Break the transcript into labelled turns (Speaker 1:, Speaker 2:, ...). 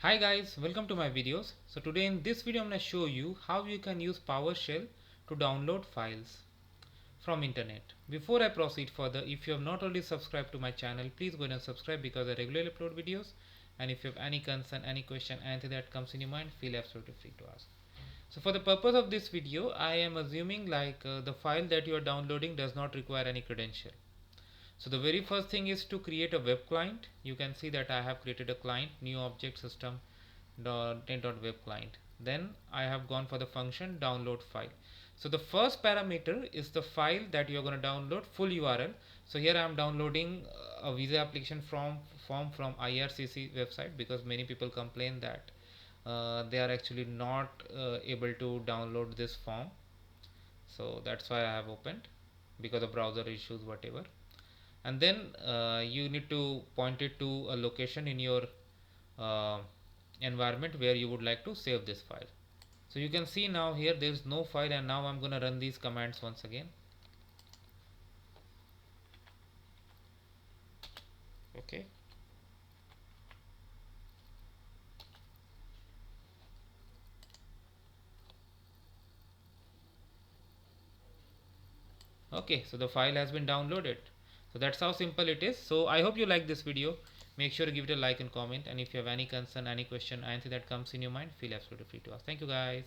Speaker 1: Hi guys, welcome to my videos. So today in this video I'm going to show you how you can use PowerShell to download files from internet. Before I proceed further, if you have not already subscribed to my channel, please go ahead and subscribe because I regularly upload videos, and if you have any concern, any question, anything that comes in your mind, feel absolutely free to ask. So for the purpose of this video, I am assuming the file that you are downloading does not require any credential. So the very first thing is to create a web client. You can see that I have created a client, new object system .web client. Then I have gone for the function download file. So the first parameter is the file that you are going to download, full URL. So here I am downloading a visa application form from IRCC website, because many people complain that they are actually not able to download this form. So that's why I have opened, because of browser issues, whatever. And then you need to point it to a location in your uh, environment where you would like to save this file. So you can see now here there is no file, and now I'm going to run these commands once again. Okay. Okay, so the file has been downloaded. So that's how simple it is. So I hope you like this video. Make sure to give it a like and comment, and if you have any concern, any question, anything that comes in your mind, feel absolutely free to ask. Thank you guys.